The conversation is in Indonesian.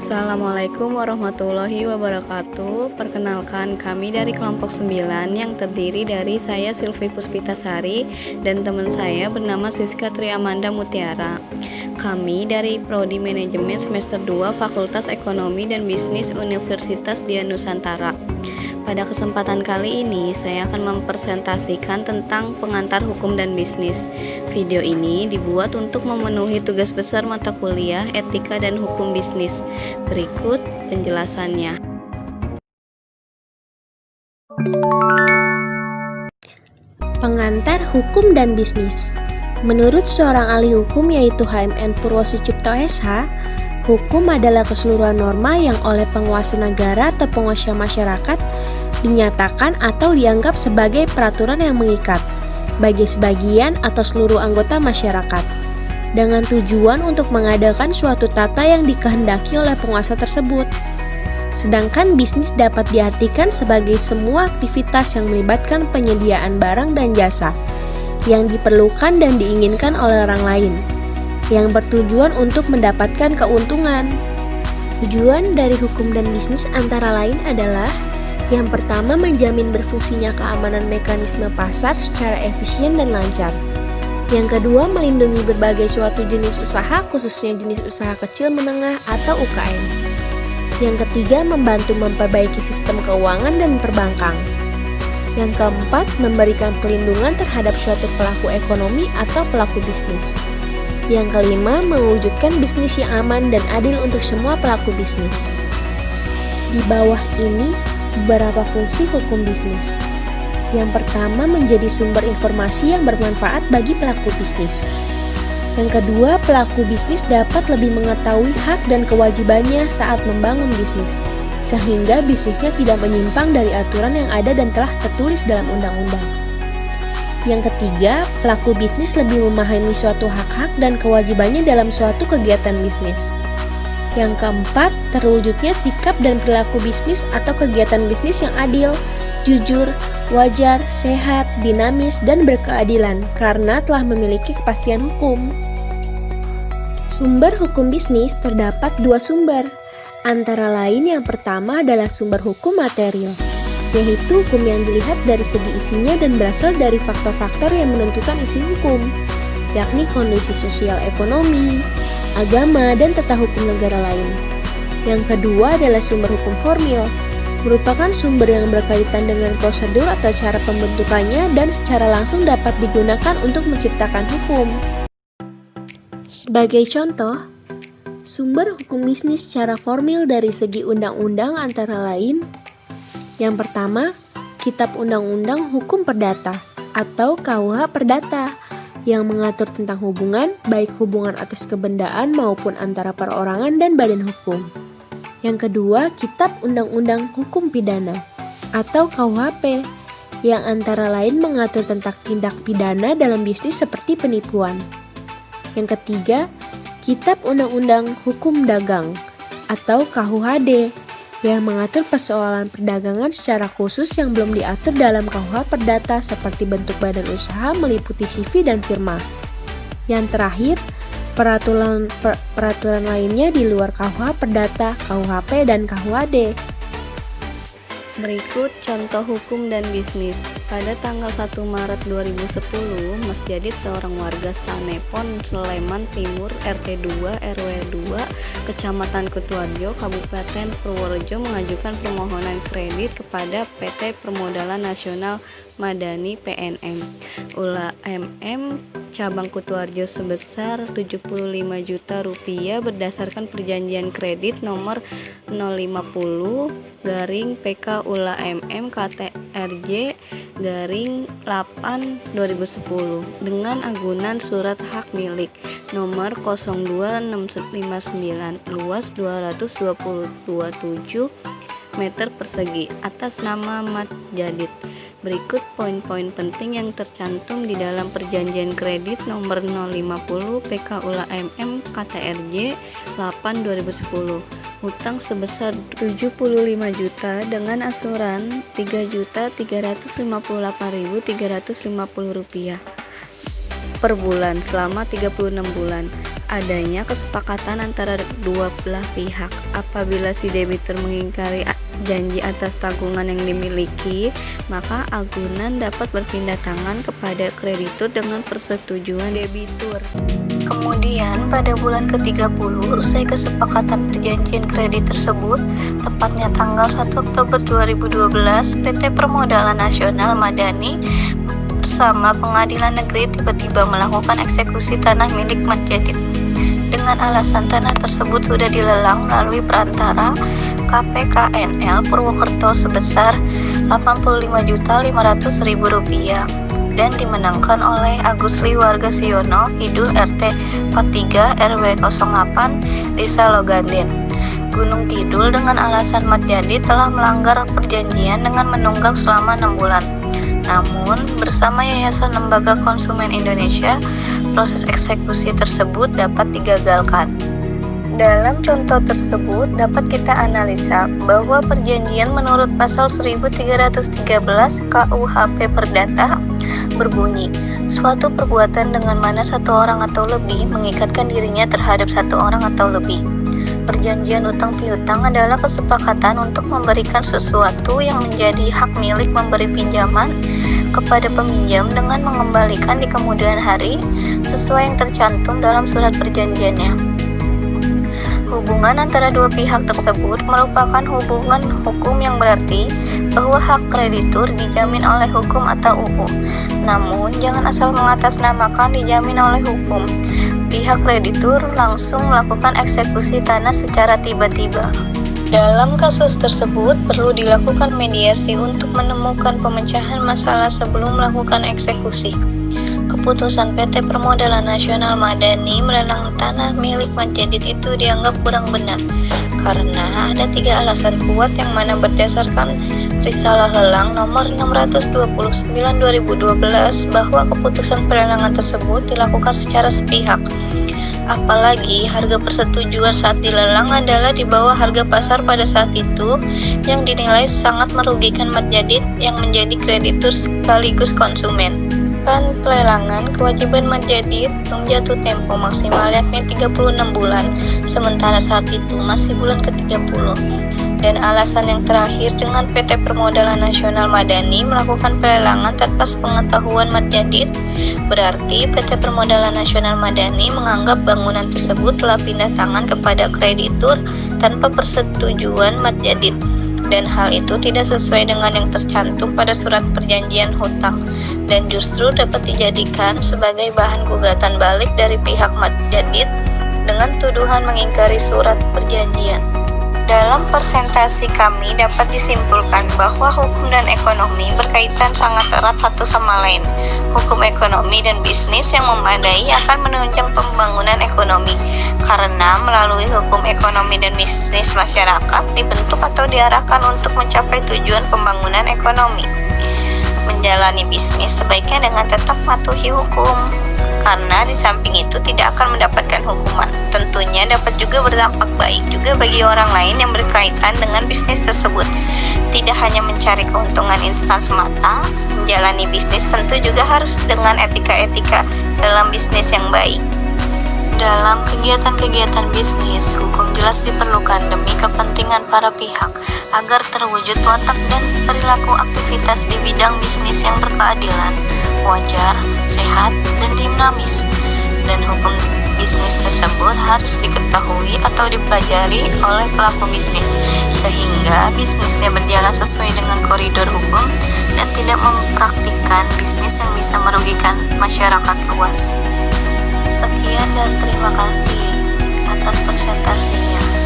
Assalamualaikum warahmatullahi wabarakatuh. Perkenalkan, kami dari kelompok 9 yang terdiri dari saya Silvi Puspitasari dan teman saya bernama Siska Triamanda Mutiara. Kami dari Prodi Manajemen semester 2 Fakultas Ekonomi dan Bisnis Universitas Dian Nusantara. Pada kesempatan kali ini, saya akan mempresentasikan tentang pengantar hukum dan bisnis. Video ini dibuat untuk memenuhi tugas besar mata kuliah Etika dan Hukum Bisnis. Berikut penjelasannya. Pengantar hukum dan bisnis. Menurut seorang ahli hukum yaitu HMN Purwosucipto SH, hukum adalah keseluruhan norma yang oleh penguasa negara atau penguasa masyarakat dinyatakan atau dianggap sebagai peraturan yang mengikat bagi sebagian atau seluruh anggota masyarakat dengan tujuan untuk mengadakan suatu tata yang dikehendaki oleh penguasa tersebut. Sedangkan bisnis dapat diartikan sebagai semua aktivitas yang melibatkan penyediaan barang dan jasa yang diperlukan dan diinginkan oleh orang lain yang bertujuan untuk mendapatkan keuntungan. Tujuan dari hukum dan bisnis antara lain adalah: yang pertama, menjamin berfungsinya keamanan mekanisme pasar secara efisien dan lancar. Yang kedua, melindungi berbagai suatu jenis usaha, khususnya jenis usaha kecil menengah atau UKM. Yang ketiga, membantu memperbaiki sistem keuangan dan perbankan. Yang keempat, memberikan perlindungan terhadap suatu pelaku ekonomi atau pelaku bisnis. Yang kelima, mewujudkan bisnis yang aman dan adil untuk semua pelaku bisnis. Di bawah ini beberapa fungsi hukum bisnis. Yang pertama, menjadi sumber informasi yang bermanfaat bagi pelaku bisnis. Yang kedua, pelaku bisnis dapat lebih mengetahui hak dan kewajibannya saat membangun bisnis, sehingga bisnisnya tidak menyimpang dari aturan yang ada dan telah tertulis dalam undang-undang. Yang ketiga, pelaku bisnis lebih memahami suatu hak-hak dan kewajibannya dalam suatu kegiatan bisnis. Yang keempat, terwujudnya sikap dan perilaku bisnis atau kegiatan bisnis yang adil, jujur, wajar, sehat, dinamis, dan berkeadilan karena telah memiliki kepastian hukum. Sumber hukum bisnis terdapat dua sumber, antara lain yang pertama adalah sumber hukum material, yaitu hukum yang dilihat dari segi isinya dan berasal dari faktor-faktor yang menentukan isi hukum, yakni kondisi sosial ekonomi, agama, dan tata hukum negara lain. Yang kedua adalah sumber hukum formil, merupakan sumber yang berkaitan dengan prosedur atau cara pembentukannya dan secara langsung dapat digunakan untuk menciptakan hukum. Sebagai contoh, sumber hukum bisnis secara formil dari segi undang-undang antara lain: yang pertama, Kitab Undang-Undang Hukum Perdata atau KUH Perdata, yang mengatur tentang hubungan, baik hubungan atas kebendaan maupun antara perorangan dan badan hukum. Yang kedua, Kitab Undang-Undang Hukum Pidana atau KUHP, yang antara lain mengatur tentang tindak pidana dalam bisnis seperti penipuan. Yang ketiga, Kitab Undang-Undang Hukum Dagang atau KUHD, yang mengatur persoalan perdagangan secara khusus yang belum diatur dalam KUH Perdata seperti bentuk badan usaha meliputi CV dan firma. Yang terakhir, peraturan lainnya di luar KUH Perdata, KUHP, dan KUHD. Berikut contoh hukum dan bisnis. Pada tanggal 1 Maret 2010, Mas Jadid, seorang warga Sanepon, Sleman Timur, RT 2, RW 2, Kecamatan Kutuarjo, Kabupaten Purworejo, mengajukan permohonan kredit kepada PT Permodalan Nasional Madani PNM ULA-MM cabang Kutuarjo sebesar Rp75 juta berdasarkan perjanjian kredit nomor 050/PK ULA-MM KTRJ /8 2010 dengan agunan surat hak milik nomor 02659 luas 227 meter persegi atas nama Mat Jadid. Berikut poin-poin penting yang tercantum di dalam perjanjian kredit nomor 050 PK ULA-MM KTRJ 8 2010. Hutang sebesar Rp75 juta dengan asuran Rp3.358.350 per bulan selama 36 bulan. adanya kesepakatan antara dua belah pihak. Apabila si debitur mengingkari janji atas tanggungan yang dimiliki, maka agunan dapat berpindah tangan kepada kreditur dengan persetujuan debitur. Kemudian pada bulan ke-30 usai kesepakatan perjanjian kredit tersebut, tepatnya tanggal 1 Oktober 2012, PT Permodalan Nasional Madani bersama Pengadilan Negeri tiba-tiba melakukan eksekusi tanah milik Mat Djadid. Dengan alasan tanah tersebut sudah dilelang melalui perantara KPKNL Purwokerto sebesar Rp85.500.000 dan dimenangkan oleh Agus Ri warga Siono Kidul RT 43 RW 08 Desa Loganden, Gunung Kidul dengan alasan Mat Djadid telah melanggar perjanjian dengan menunggak selama 6 bulan. Namun, bersama Yayasan Lembaga Konsumen Indonesia, proses eksekusi tersebut dapat digagalkan. Dalam contoh tersebut dapat kita analisa bahwa perjanjian menurut pasal 1313 KUHP Perdata berbunyi, suatu perbuatan dengan mana satu orang atau lebih mengikatkan dirinya terhadap satu orang atau lebih. Perjanjian utang piutang adalah kesepakatan untuk memberikan sesuatu yang menjadi hak milik memberi pinjaman kepada peminjam dengan mengembalikan di kemudian hari sesuai yang tercantum dalam surat perjanjiannya. Hubungan antara dua pihak tersebut merupakan hubungan hukum yang berarti bahwa hak kreditur dijamin oleh hukum atau UU. Namun, jangan asal mengatasnamakan dijamin oleh hukum. Pihak kreditur langsung melakukan eksekusi tanah secara tiba-tiba. Dalam kasus tersebut, perlu dilakukan mediasi untuk menemukan pemecahan masalah sebelum melakukan eksekusi. Keputusan PT Permodalan Nasional Madani melelang tanah milik Mat Djadid itu dianggap kurang benar karena ada 3 alasan kuat yang mana berdasarkan Risalah Lelang nomor 629/2012 bahwa keputusan pelelangan tersebut dilakukan secara sepihak. Apalagi harga persetujuan saat dilelang adalah di bawah harga pasar pada saat itu yang dinilai sangat merugikan Mat Djadid yang menjadi kreditur sekaligus konsumen. Pelelangan, kewajiban Mat Djadid jatuh tempo maksimal yakni 36 bulan, sementara saat itu masih bulan ke-30. Dan alasan yang terakhir, dengan PT Permodalan Nasional Madani melakukan pelelangan tanpa sepengetahuan Mat Djadid, berarti PT Permodalan Nasional Madani menganggap bangunan tersebut telah pindah tangan kepada kreditur tanpa persetujuan Mat Djadid. Dan hal itu tidak sesuai dengan yang tercantum pada surat perjanjian hutang dan justru dapat dijadikan sebagai bahan gugatan balik dari pihak Mat Djadid dengan tuduhan mengingkari surat perjanjian. Dalam presentasi kami dapat disimpulkan bahwa hukum dan ekonomi berkaitan sangat erat satu sama lain. Hukum ekonomi dan bisnis yang memadai akan menunjang pembangunan ekonomi, karena melalui hukum ekonomi dan bisnis masyarakat dibentuk atau diarahkan untuk mencapai tujuan pembangunan ekonomi. Menjalani bisnis sebaiknya dengan tetap mematuhi hukum, karena di samping itu tidak akan mendapatkan hukuman. Tentunya dapat juga berdampak baik juga bagi orang lain yang berkaitan dengan bisnis tersebut. Tidak hanya mencari keuntungan instan semata, menjalani bisnis tentu juga harus dengan etika-etika dalam bisnis yang baik. Dalam kegiatan-kegiatan bisnis, hukum jelas diperlukan demi kepentingan para pihak agar terwujud watak dan perilaku aktivitas di bidang bisnis yang berkeadilan, wajar, sehat, dan dinamis. Dan hukum bisnis tersebut harus diketahui atau dipelajari oleh pelaku bisnis sehingga bisnisnya berjalan sesuai dengan koridor hukum dan tidak mempraktikkan bisnis yang bisa merugikan masyarakat luas. Sekian dan terima kasih atas presentasinya.